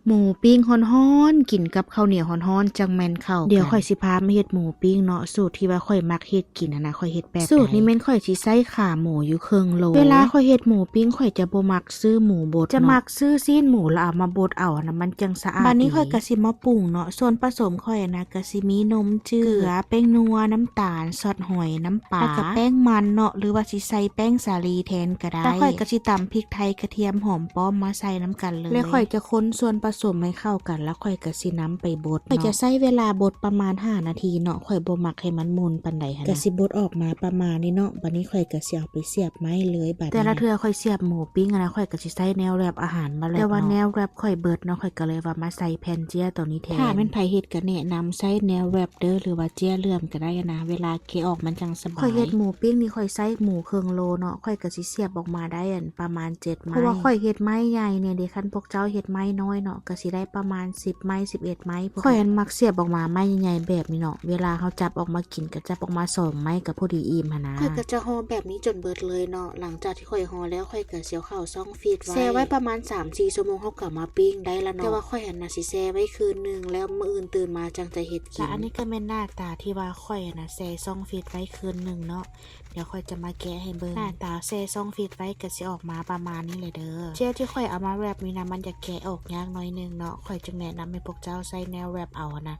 หมูปิ้งฮ้อนๆกินกับข้าวเหนียวฮ้อนๆจังแม่นเข้าเดี๋ยวข่อยสิพามาเฮ็ดหมูปิ้งเนาะสูตรที่ว่าข่อยมักเฮ็ดกินนะข่อยเฮ็ดแบบสูตรนี้แม่นข่อยสิใส่ขาหมูอยู่ครึ่งโลเวลาข่อยเฮ็ดหมูปิ้งข่อยจะบ่มักซื้อหมูบดจะมักซื้อซีนหมูแล้วเอามาบดเอานะมันจังสะอาดบัดนี้ข่อยก็สิมาปรุงเนาะส่วนผสมข่อยนะก็สิมีนมจืดเกลือแป้งนัวน้ำตาลซอสหอยน้ำปลาแล้วก็แป้งมันเนาะหรือว่าสิใส่แป้งสาลีแทนก็ได้แล้วข่อยก็สิตำพริกไทยกระเทียมหอมป้อมมาใส่น้ำกันเลยแล้วข่อยจะคนส่วนผสมให้เข้ากันแล้วข่อยก็สิน้ำไปบดข่อยจะใช้เวลาบดประมาณ5นาทีเนาะข่อยบ่มักให้มันมุนปานใดหั่นก็สิบดออกมาประมาณนี้เนาะบัดนี้ข่อยก็สิเอาไปเสียบไม้เลยบัดนี้แต่ละเทื่อข่อยเสียบหมูปิ้งนะข่อยก็สิใช้แนวแรปอาหารมาแล้วแต่ว่าแนวแรปข่อยเบิดเนาะข่อยก็เลยว่ามาใส่แผ่นเจียตัวนี้แทนถ้าแม่นไผเฮ็ดก็แนะนำใช้แนวแรปเด้อหรือว่าเจียเลื่อมก็ได้นะเวลาเกะออกมันจังสบายข่อยเฮ็ดหมูปิ้งนี่ข่อยใช้หมูครึ่งโลเนาะข่อยก็สิเสียบออกมาได้ประมาณ7ไม้เพราะว่าข่อยเฮ็ดไม้ใหญ่เนี่ยเด้คันพวกเจ้าเฮ็ดไม้น้อยเนาะก็สิได้ประมาณ10ไม้11ไม้ข่อยมักเสียบออกมาไม้ใหญ่ๆแบบนี้เนาะเวลาเฮาจับออกมากินก็จับออกมา2ไม้ก็พอดีอิ่มหั่นนะข่อยก็จะห่อแบบนี้จนเบิดเลยเนาะหลังจากที่ข่อยห่อแล้วข่อยก็เสียวข้าวซ่องฟีดไว้แช่ไว้ประมาณ 3-4 ชั่วโมงเฮาก็มาปิ้งได้แล้วเนาะแต่ว่าข่อยน่ะสิแช่ไว้คืนนึงแล้วมื้ออื่นตื่นมาจังจะเฮ็ดกินอันนี้ก็แม่นหน้าตาที่ว่าข่อยน่ะแช่ซ่องฟีดไว้คืนนึงเนาะเดี๋ยวข่อยจะมาแกะให้เบิ่งหน้าตาแช่ซ่องฟีดไว้ก็สิออกมาประมาณนี้เลยเด้อเจียวที่ข่อยเอามาแรปนี่นะมันจะแกะออกยากหน่อยนึงเนาะข่อยจึงแนะนำให้พวกเจ้าใส่แนวแรปเอานะ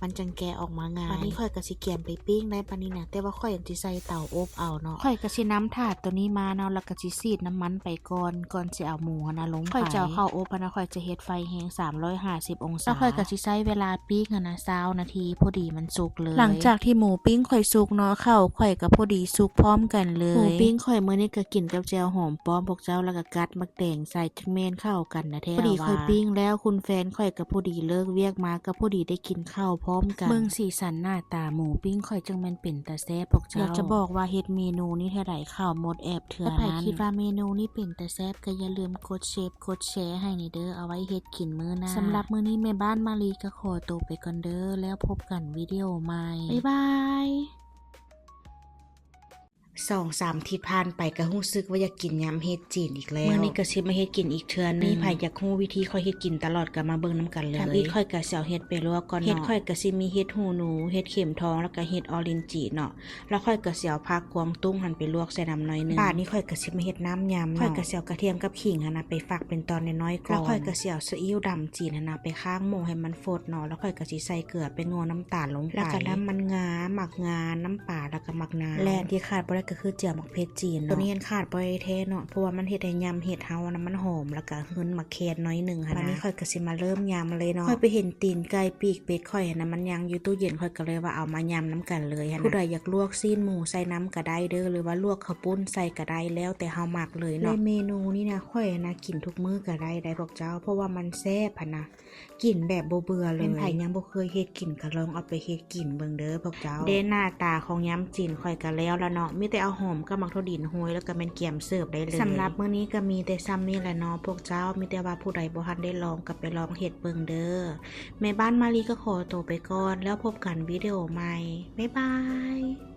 มันจังแกะออกมาง่ายบัดนี้ข่อยก็สิเกียมไปปิ้งได้ปานนี้นะแต่ว่าข่อยสิใส่เตาอบเอาเนาะข่อยก็สิน้ำถาดตัวนี้มาเนาะแล้วก็สิซีดน้ำมันไปก่อนสิเอาหมูนะลงไปข่อยจะเอาเข้าอบนะข่อยจะเฮ็ดไฟแรง350องศาแล้วข่อยก็สิใช้เวลาปิ้งนะ20นาทีพอดีมันสุกเลยหลังจากที่หมูปิ้งข่อยสุกเนาะข้าวข่อยก็พอดีสุกพร้อมกันเลยหมูปิ้งข่อยมื้อนี้ก็กินกับแจ่วหอมป้อมพวกเจ้าแล้วก็กัดมักแตงใส่จังแม่นเข้ากันนะแท้พอดีข่อยปิ้งแล้วคุณแฟนข่อยก็พอดีเลิกเวียกมาก็พอดีได้กินข้าวพร้อมกันเบิ่งสีสันหน้าตาหมูปิ้งข่อยจังแม่นเป็นตาแซ่บพวกเจ้าอยากจะบอกว่าเฮ็ดเมนูนี้เท่าใดข้าวหมดแอบเถื่อนั้นถ้าใครคิดว่าเมนูนี้เป็นตาแซ่บก็อย่าลืมกดแชร์ให้นี่เด้อเอาไว้เฮ็ดกินมื้อหน้าสำหรับมื้อนี้แม่บ้านมาลีก็ขอตัวไปก่อนเด้อแล้วพบกันวิดีโอใหม่บ๊ายบาย2-3 ทิศผ่านไปก็รู้สึกว่าอยากกินยำเฮ็ดจีนอีกแล้วมื้อนี้ก็สิมาเฮ็ดกินอีกเทื่อนึงมีไผอยากรู้วิธีค่อยเฮ็ดกินตลอดก็มาเบิ่งนํกันเลยอีกค่อยก็สิเอาเฮ็ดไปลวกก่อนเนาะเฮ็ดค่อยก็สิมีเฮ็ดหูหนูเฮ็ดเข็มทองแล้วก็เฮ็ดออรินจิเนาะแล้วค่อยก็สิเอาผักกวางตุ้งหั่นไปลวกใส่น้ำน้อยนึงบาดนี้ค่อยก็สิมาเฮ็ดน้ำยำค่อยก็สิเอากระเทียมกับขิงหั่นน่ะไปฝักเป็นตอนน้อยๆก่อนแล้วค่อยก็สิเอาซีอิ๊วดำจีนหั่นน่ะไปข้างหม้อให้มันฟดเนาะแล้วค่อยก็สิใส่เกลือไปงอน้ำตาลลงไปแล้วก็น้ำมันงาหมักงาน้ำปลาแล้วก็หมักนาวและที่ขาดบ่ได้ก็คือเจียวหมักเผ็ดจีนตัวนี้ขาดบ่ได้แท้เนาะเพราะว่ามันเฮ็ดให้ยำเฮ็ดเฮานะมันหอมแล้วก็หึนมะเขือน้อยนึงหั่นนะอันนี้ค่อยก็สิมาเริ่มยำเลยเนาะค่อยไปเห็นตีนไก่ปีกเป็ดค่อยนะมันยังอยู่ตู้เย็นค่อยก็เลยว่าเอามายำน้ำกันเลยหั่นนะผู้ใดอยากลวกซีนหมูใส่น้ำก็ได้เด้อหรือว่าลวกข้าวปุ้นใส่ก็ได้แล้วแต่เฮามักเลยเนาะในเมนูนี้นะค่อยนะกินทุกมื้อก็ได้พวกเจ้าเพราะว่ามันแซ่บหั่นนะกินแบบบ่เบื่อเลยเป็นไผยังบ่เคยเฮ็ดกินก็ลองเอาไปเฮ็ดกินเบิ่งเด้อพวกเจ้าเด้หน้าตาของยำจีนค่อยก็แล้วเนาะมีแต่เอาหอมกับมักถั่วดินโหยแล้วก็แม่นเกี๊ยมเสิร์ฟได้เลยสำหรับมื้อนี้ก็มีแต่ซ้ำนี่แหละเนาะพวกเจ้ามีแต่ว่าผู้ใดบ่ทันได้ลองก็ไปลองเฮ็ดเบิ่งเด้อแม่บ้านมาลีก็ขอตัวไปก่อนแล้วพบกันวิดีโอใหม่บ๊ายบาย